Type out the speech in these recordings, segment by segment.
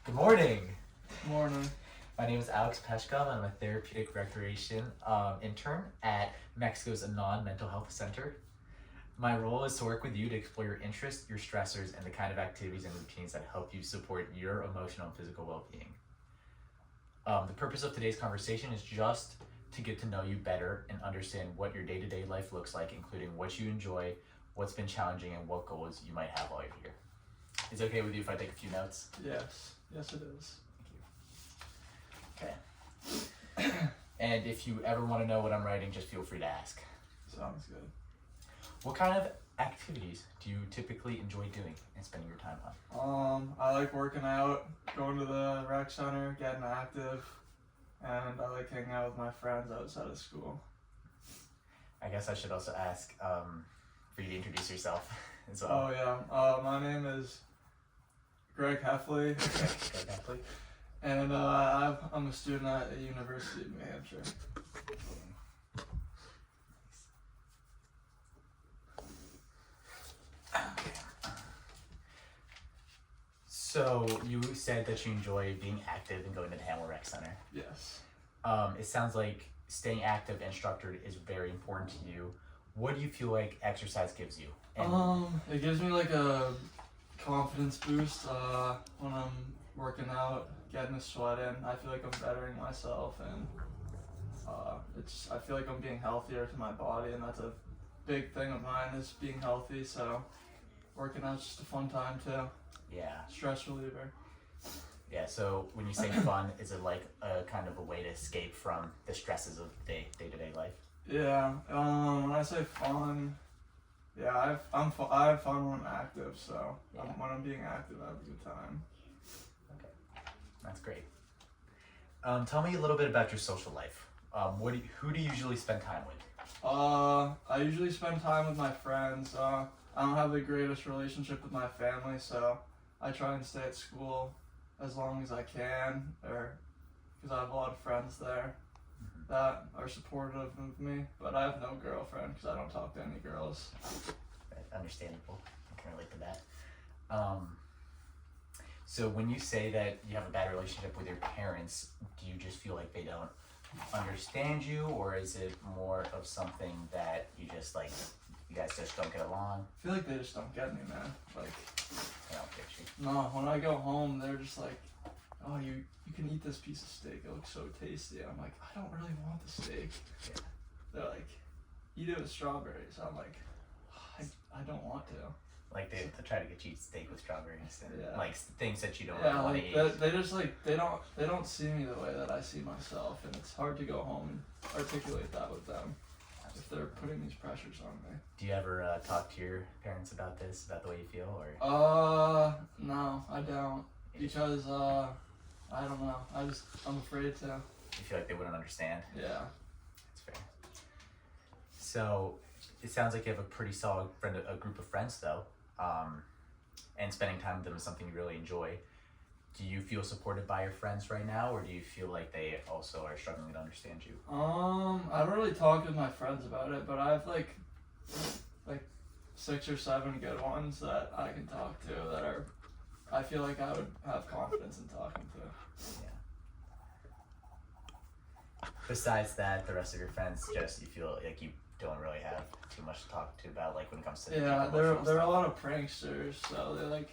Good morning. Morning. My name is Alex Peshkov. I'm a therapeutic recreation intern at Mexico's Anon Mental Health Center. My role is to work with you to explore your interests, your stressors, and the kind of activities and routines that help you support your emotional and physical well-being. The purpose of today's conversation is just to get to know you better and understand what your day-to-day life looks like, including what you enjoy, what's been challenging, and what goals you might have while you're here. Is it okay with you if I take a few notes? Yes. Yes, it is. Thank you. Okay. And if you ever want to know what I'm writing, just feel free to ask. Sounds good. What kind of activities do you typically enjoy doing and spending your time on? I like working out, going to the rec center, getting active, and I like hanging out with my friends outside of school. I guess I should also ask for you to introduce yourself as well. Oh yeah, my name is Greg Heffley, Greg Heffley. and I'm a student at the University of New Hampshire. So you said that you enjoy being active and going to the Hamel Rec Center. Yes. It sounds like staying active and structured is very important to you. What do you feel like exercise gives you? It gives me like a confidence boost when I'm working out, getting a sweat in. I feel like I'm bettering myself, and I feel like I'm being healthier to my body, and that's a big thing of mine is being healthy. So working out's just a fun time too. Yeah. Stress reliever. Yeah, so when you say fun, is it like a kind of a way to escape from the stresses of day-to-day life? Yeah. When I say fun, yeah, I have fun when I'm active. So Yeah. when I'm being active, I have a good time. Okay, that's great. Tell me a little bit about your social life. Who do you usually spend time with? I usually spend time with my friends. I don't have the greatest relationship with my family, so I try and stay at school as long as I can, because I have a lot of friends there that are supportive of me, but I have no girlfriend because I don't talk to any girls. Understandable. I can relate to that. So when you say that you have a bad relationship with your parents, do you just feel like they don't understand you, or is it more of something that you just like, you guys just don't get along? I feel like they just don't get me, man. Like, They don't get you. no, when I go home, they're just like, oh, you can eat this piece of steak. It looks so tasty. I'm like, I don't really want the steak. Yeah. They're like, eat it with strawberries. I'm like, I don't want to. Like they try to get you to eat steak with strawberries and Yeah. like things that you don't Yeah, really want like to eat. they just like they don't see me the way that I see myself, and it's hard to go home and articulate that with them if they're putting these pressures on me. Do you ever talk to your parents about this, about the way you feel, or? No, I don't, because I don't know. I'm afraid to. You feel like they wouldn't understand? Yeah. That's fair. So it sounds like you have a pretty solid a group of friends though, and spending time with them is something you really enjoy. Do you feel supported by your friends right now, or do you feel like they also are struggling to understand you? I don't really talk with my friends about it, but I have like 6 or 7 good ones that I can talk to that I feel like I would have confidence in talking to. Yeah. Besides that, the rest of your friends just, you feel like you don't really have too much to talk to about, like when it comes to Yeah, they're a lot of pranksters, so they like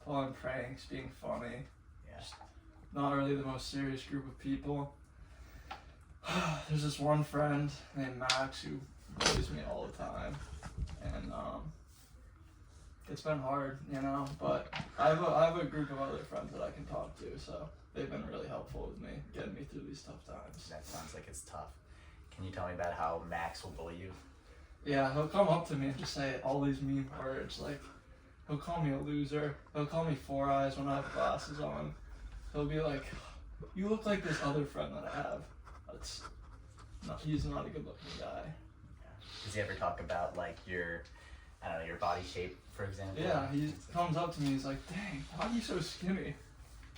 pulling pranks, being funny. Yeah. Just not really the most serious group of people. There's this one friend named Max who bullies me all the time, and it's been hard, but I have a group of other friends that I can talk to, so they've been really helpful with me, getting me through these tough times. That sounds like it's tough. Can you tell me about how Max will bully you? Yeah, he'll come up to me and just say all these mean words, like he'll call me a loser, he'll call me 4 eyes when I have glasses on, he'll be like, you look like this other friend that I have. He's not a good looking guy. Does he ever talk about like your body shape, for example? Yeah, he comes up to me, he's like, dang, why are you so skinny?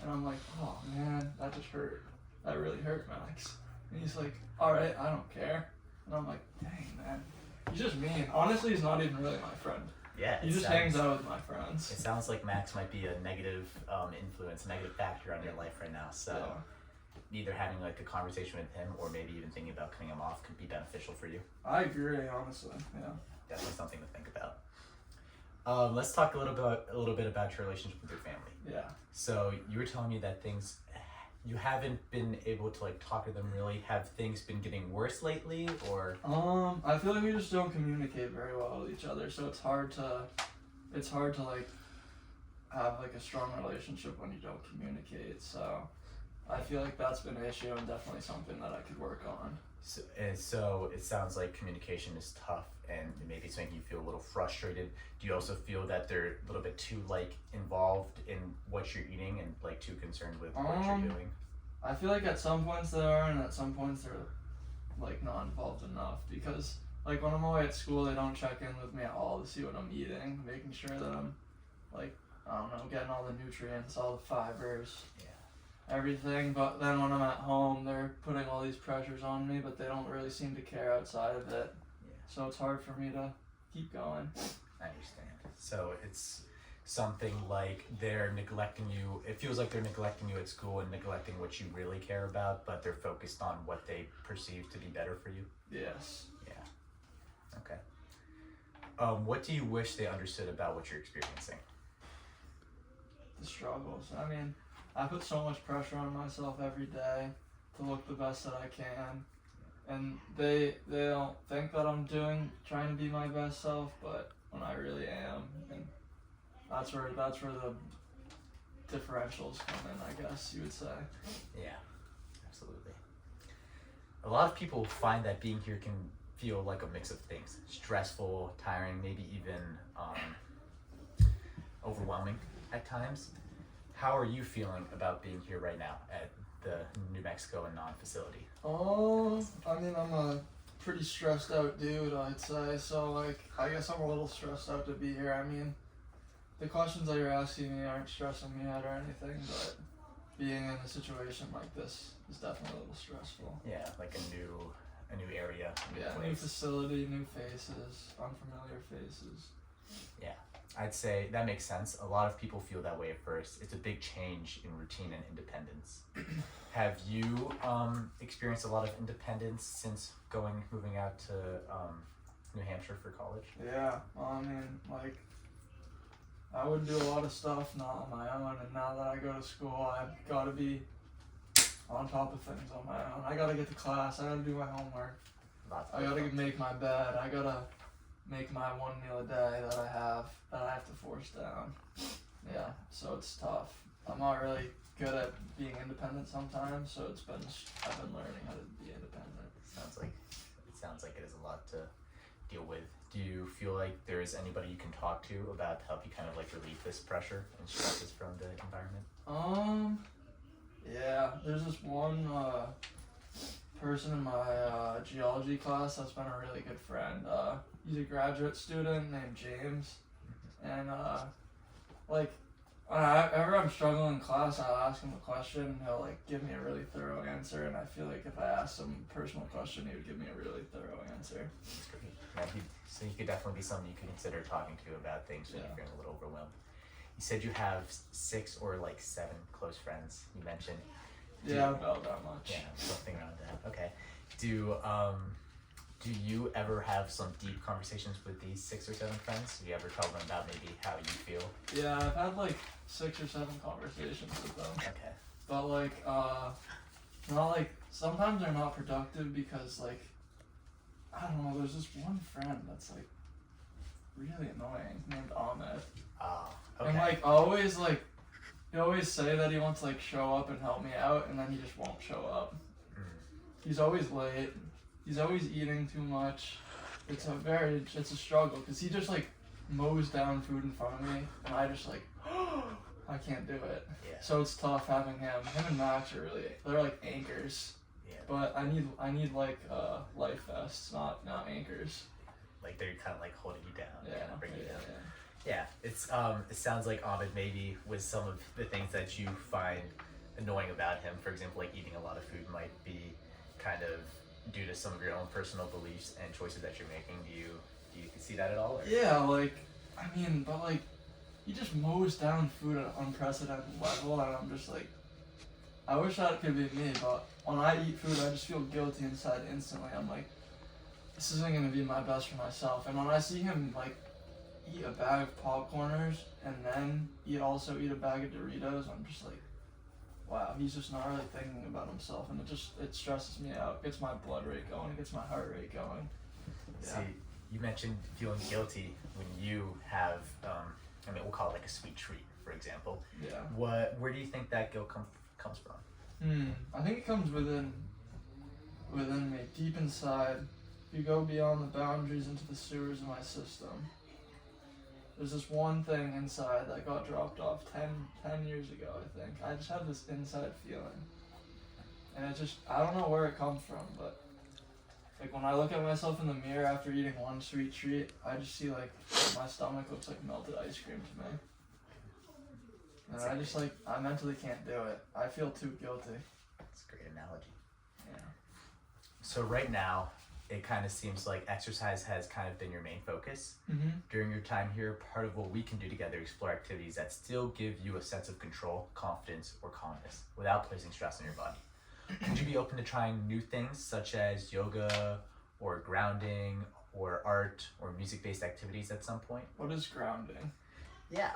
And I'm like, oh man, that just hurt. That really hurt, Max. And he's like, alright, I don't care. And I'm like, dang man, he's just mean. Honestly, he's not even really my friend. Yeah, He just hangs out with my friends. It sounds like Max might be a negative influence, a negative factor on your life right now. So either having like a conversation with him or maybe even thinking about cutting him off could be beneficial for you. I agree, honestly. Yeah. Definitely something to think about. Let's talk a little bit about your relationship with your family. Yeah. So you were telling me that you haven't been able to like talk to them really. Have things been getting worse lately, or? I feel like we just don't communicate very well with each other, so it's hard to like have like a strong relationship when you don't communicate. So I feel like that's been an issue and definitely something that I could work on. So it sounds like communication is tough and maybe it's making you feel a little frustrated. Do you also feel that they're a little bit too like involved in what you're eating and like too concerned with what you're doing? I feel like at some points they are and at some points they're like not involved enough, because like when I'm away at school they don't check in with me at all to see what I'm eating, making sure that I'm like, I don't know, getting all the nutrients, all the fibers. Everything. But then when I'm at home they're putting all these pressures on me, but they don't really seem to care outside of it. So it's hard for me to keep going. I understand. So it's something like they're neglecting you. It feels like they're neglecting you at school and neglecting what you really care about, but they're focused on what they perceive to be better for you. Yes. Yeah. Okay. What do you wish they understood about what you're experiencing? The struggles. I mean, I put so much pressure on myself every day to look the best that I can, and they don't think that I'm trying to be my best self, but when I really am, and that's where the differentials come in, I guess you would say. Yeah, absolutely. A lot of people find that being here can feel like a mix of things: stressful, tiring, maybe even overwhelming at times. How are you feeling about being here right now at the New Mexico and Non facility? I mean, I'm a pretty stressed out dude, I'd say. So like, I guess I'm a little stressed out to be here. I mean, the questions that you're asking me aren't stressing me out or anything, but being in a situation like this is definitely a little stressful. Yeah, like a new area. New facility, new faces, unfamiliar faces. Yeah. I'd say that makes sense. A lot of people feel that way at first. It's a big change in routine and independence. Have you experienced a lot of independence since moving out to New Hampshire for college? Yeah, I mean, like, I would do a lot of stuff not on my own, and now that I go to school, I've got to be on top of things on my own. I got to get to class, I got to do my homework, I got to make my bed, I got to make my one meal a day that I have to force down. Yeah, so it's tough. I'm not really good at being independent sometimes, so I've been learning how to be independent. It sounds like it is a lot to deal with. Do you feel like there is anybody you can talk to about to help you kind of like relieve this pressure and stresses from the environment? Yeah, there's this one person in my geology class that's been a really good friend. He's a graduate student named James, and whenever I'm struggling in class, I'll ask him a question, and he'll like give me a really thorough answer, and I feel like if I asked him a personal question, he would give me a really thorough answer. That's great. Yeah, so he could definitely be someone you could consider talking to about things when you're feeling a little overwhelmed. You said you have 6 or like 7 close friends, you mentioned. About that much. Yeah, something around that. Okay. Do you ever have some deep conversations with these 6 or 7 friends? Do you ever tell them about maybe how you feel? Yeah, I've had like 6 or 7 conversations with them. Okay. But like, not like, sometimes they're not productive because like, I don't know, there's this one friend that's like really annoying named Ahmed. Okay. And like, always like, he always say that he wants to like show up and help me out, and then he just won't show up. He's always late. He's always eating too much. It's a struggle because he just like mows down food in front of me, and I just like, I can't do it. Yeah. So it's tough having him. Him and Max are they're like anchors. Yeah. But I need like life vests, not anchors. Like they're kind of like holding you down, kind of bringing you down. Yeah. It's it sounds like Ahmed maybe with some of the things that you find annoying about him. For example, like eating a lot of food might be kind of due to some of your own personal beliefs and choices that you're making. Do you see that at all? Or? Yeah, like I mean, but like, he just mows down food at an unprecedented level, and I'm just like, I wish that could be me, but when I eat food, I just feel guilty inside instantly. I'm like, this isn't gonna be my best for myself. And when I see him like eat a bag of popcorners and then also eat a bag of Doritos, I'm just like, wow, he's just not really thinking about himself, and it stresses me out. It gets my blood rate going, it gets my heart rate going. Yeah. See, you mentioned feeling guilty when you have, I mean, we'll call it like a sweet treat, for example. Yeah. Where do you think that guilt comes from? I think it comes within me, deep inside. If you go beyond the boundaries into the sewers of my system, there's this one thing inside that got dropped off 10 years ago, I think. I just have this inside feeling. And I don't know where it comes from, but like when I look at myself in the mirror after eating one sweet treat, I just see like my stomach looks like melted ice cream to me. And I mentally can't do it. I feel too guilty. That's a great analogy. Yeah. So right now, it kind of seems like exercise has kind of been your main focus. Mm-hmm. During your time here, part of what we can do together is explore activities that still give you a sense of control, confidence, or calmness without placing stress on your body. Would you be open to trying new things such as yoga or grounding or art or music-based activities at some point? What is grounding? Yeah,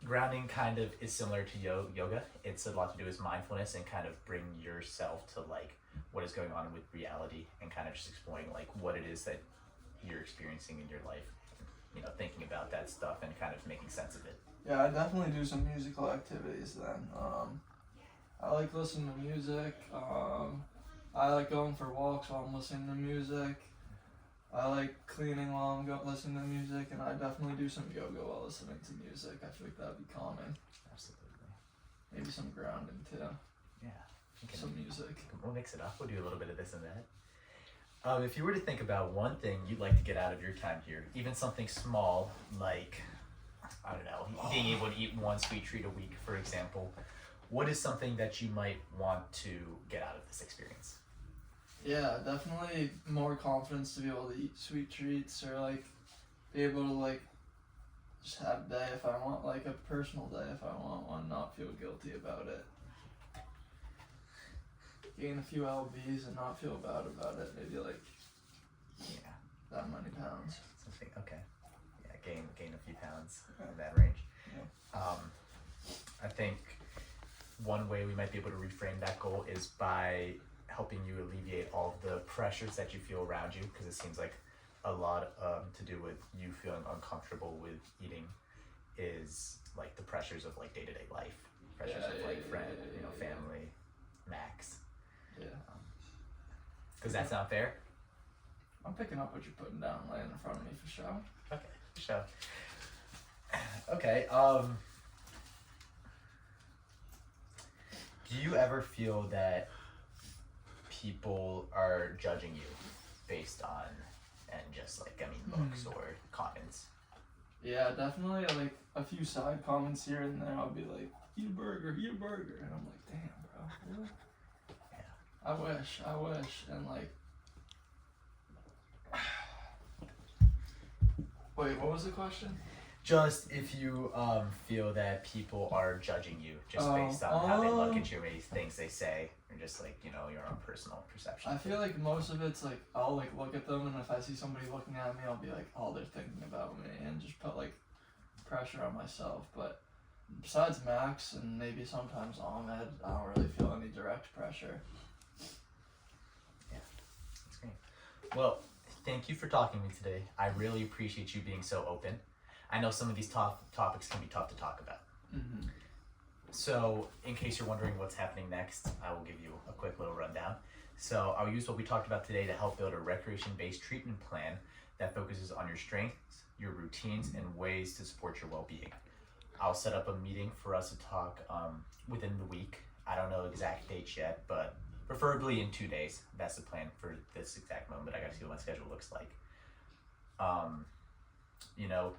grounding kind of is similar to yoga. It's a lot to do with mindfulness and kind of bring yourself to like what is going on with reality and kind of just exploring like what it is that you're experiencing in your life. You know, thinking about that stuff and kind of making sense of it. Yeah, I definitely do some musical activities then. I like listening to music. I like going for walks while I'm listening to music. I like cleaning while I'm listening to music, and I definitely do some yoga while listening to music. I feel like that'd be calming. Absolutely. Maybe some grounding too. Yeah. Some music. We'll mix it up. We'll do a little bit of this and that. If you were to think about one thing you'd like to get out of your time here, even something small like, I don't know, being able to eat one sweet treat a week, for example, what is something that you might want to get out of this experience? Yeah, definitely more confidence to be able to eat sweet treats, or like be able to like just have a day if I want, like a personal day if I want one, not feel guilty about it. Gain a few lbs and not feel bad about it. Maybe like that many pounds. Something okay. Yeah, gain a few pounds in that range. Yeah. I think one way we might be able to reframe that goal is by helping you alleviate all of the pressures that you feel around you, because it seems like a lot to do with you feeling uncomfortable with eating is like the pressures of like day-to-day life, pressures of like friend, family, Max. Yeah. Does that sound fair? I'm picking up what you're putting down, laying in front of me for sure. Okay, for sure. Okay, do you ever feel that people are judging you based on, and just like, books or comments? Yeah, definitely, like a few side comments here and there. I'll be like, eat a burger, and I'm like, damn, bro, really? Yeah. I wish, and like, wait, what was the question? Just if you feel that people are judging you just based on how they look at you, maybe things they say, or just like, your own personal perception. I feel like most of it's like, I'll like look at them, and if I see somebody looking at me, I'll be like, oh, they're thinking about me, and just put like pressure on myself. But besides Max and maybe sometimes Ahmed, I don't really feel any direct pressure. Yeah, that's great. Well, thank you for talking to me today. I really appreciate you being so open. I know some of these topics can be tough to talk about. Mm-hmm. So, in case you're wondering what's happening next, I will give you a quick little rundown. So, I'll use what we talked about today to help build a recreation-based treatment plan that focuses on your strengths, your routines, and ways to support your well-being. I'll set up a meeting for us to talk within the week. I don't know exact dates yet, but preferably in 2 days. That's the plan for this exact moment. I gotta see what my schedule looks like.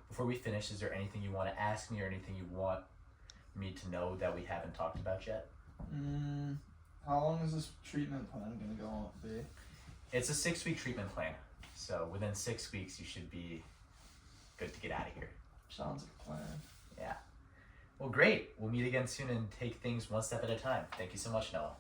Before we finish, is there anything you want to ask me or anything you want me to know that we haven't talked about yet? How long is this treatment plan going to go on be? It's a 6-week treatment plan. So within 6 weeks, you should be good to get out of here. Sounds like a plan. Yeah. Well, great. We'll meet again soon and take things one step at a time. Thank you so much, Noah.